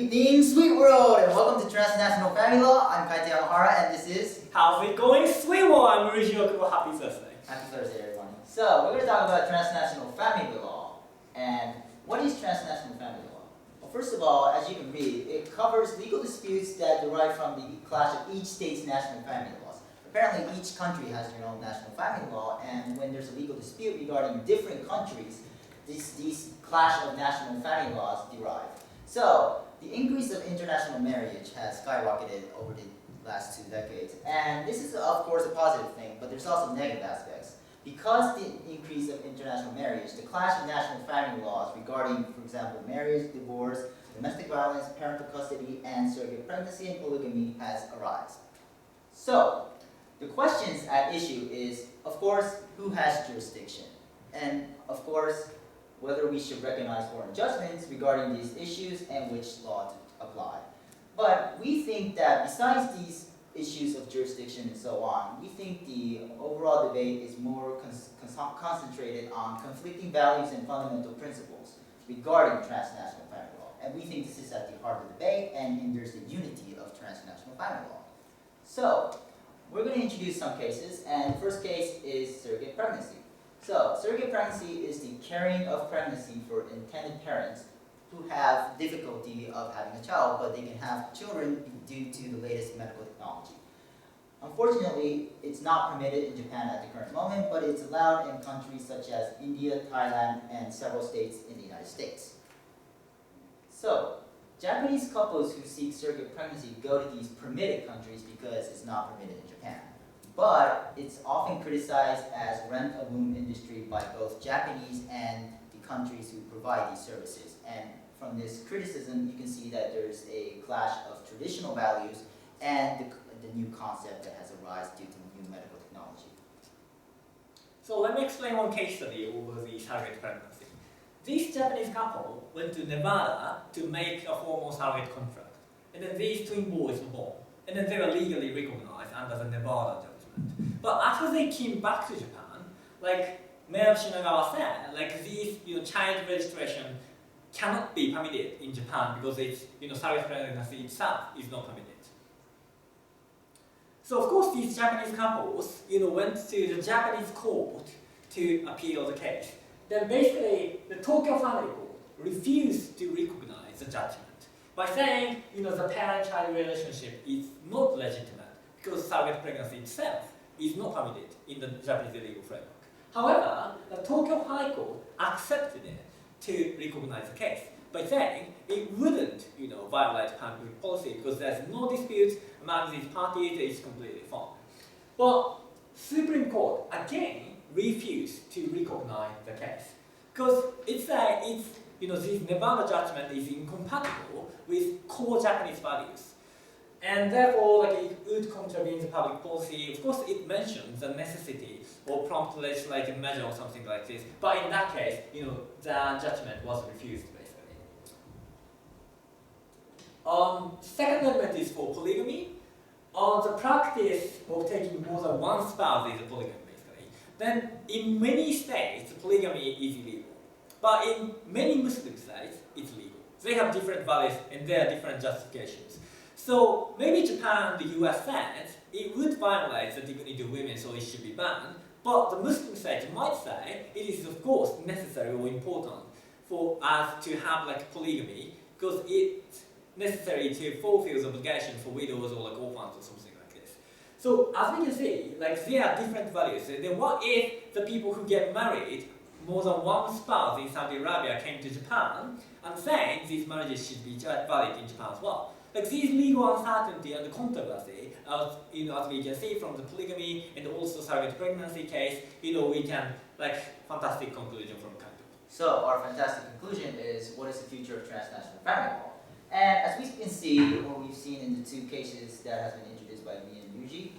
evening, sweet world, and welcome to Transnational Family Law. I'm Kaite Yamahara, and this is How's it going, sweet world? I'm Ryuji Okubo. Happy Thursday. Happy Thursday, everyone. So we're going to talk about transnational family law. And what is transnational family law? Well, first of all, as you can read, it covers legal disputes that derive from the clash of each state's national family laws. Apparently, each country has their own national family law, and when there's a legal dispute regarding different countries, these clash of national family laws derive. So, the increase of international marriage has skyrocketed over the last 2 decades, and this is of course a positive thing, but there's also negative aspects. Because the increase of international marriage, the clash of national family laws regarding, for example, marriage, divorce, domestic violence, parental custody, and surrogate pregnancy and polygamy has arisen. So, the questions at issue is, of course, who has jurisdiction? And, of course, whether we should recognize foreign judgments regarding these issues and which law to apply. But we think that besides these issues of jurisdiction and so on, we think the overall debate is more concentrated on conflicting values and fundamental principles regarding transnational family law. And we think this is at the heart of the debate and hinders the unity of transnational family law. So, we're going to introduce some cases, and the first case is surrogate pregnancy. So, surrogate pregnancy is the carrying of pregnancy for intended parents who have difficulty of having a child, but they can have children due to the latest medical technology. Unfortunately, it's not permitted in Japan at the current moment, but it's allowed in countries such as India, Thailand, and several states in the United States. So, Japanese couples who seek surrogate pregnancy go to these permitted countries because it's not permitted in Japan. But it's often criticized as rent-a-womb industry by both Japanese and the countries who provide these services. And from this criticism, you can see that there's a clash of traditional values and the new concept that has arisen due to new medical technology. So let me explain one case study over the surrogate pregnancy. This Japanese couple went to Nevada to make a formal surrogate contract. And then these twin boys were born. And then they were legally recognized under the Nevada judgment. But after they came back to Japan, like Mayor Shinagawa said, like these child registration cannot be permitted in Japan because it's surrogate pregnancy itself is not permitted. So of course these Japanese couples went to the Japanese court to appeal the case. Then basically the Tokyo Family Court refused to recognize the judgment by saying the parent-child relationship is not legitimate because surrogate pregnancy itself is not permitted in the Japanese legal framework. However, the Tokyo High Court accepted it to recognize the case by saying it wouldn't violate public policy because there's no dispute among these parties, it's completely fine. But Supreme Court again refused to recognize the case because this Nevada judgment is incompatible with core Japanese values. And therefore, it would contravene the public policy. Of course, it mentions the necessity or prompt legislative measure or something like this. But in that case, the judgment was refused, basically. Second element is for polygamy. The practice of taking more than one spouse is a polygamy, basically. Then, in many states, polygamy is illegal. But in many Muslim states, it's legal. They have different values and there are different justifications. So maybe Japan and the US said it would violate the dignity of women, so it should be banned. But the Muslim states might say it is of course necessary or important for us to have polygamy because it's necessary to fulfill the obligation for widows or orphans or something like this. So as we can see, there are different values. Then what if the people who get married more than one spouse in Saudi Arabia came to Japan and saying these marriages should be valid in Japan as well? These legal uncertainty and controversy, as we can see from the polygamy and also surrogate pregnancy case, we can fantastic conclusion from Kaito. So our fantastic conclusion is, what is the future of transnational family law? And as we can see, or we've seen in the 2 cases that has been introduced by me and Yuji,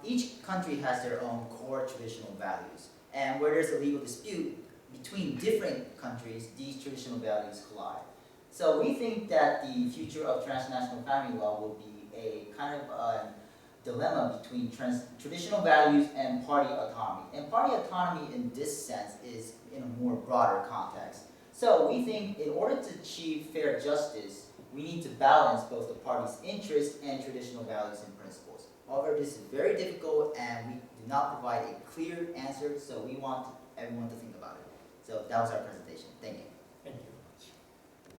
each country has their own core traditional values. And where there's a legal dispute between different countries, these traditional values collide. So we think that the future of transnational family law will be a kind of a dilemma between traditional values and party autonomy. And party autonomy in this sense is in a more broader context. So we think in order to achieve fair justice we need to balance both the parties' interests and traditional values and principles. However, this is very difficult and we do not provide a clear answer, so we want everyone to think about it. So that was our presentation. Thank you.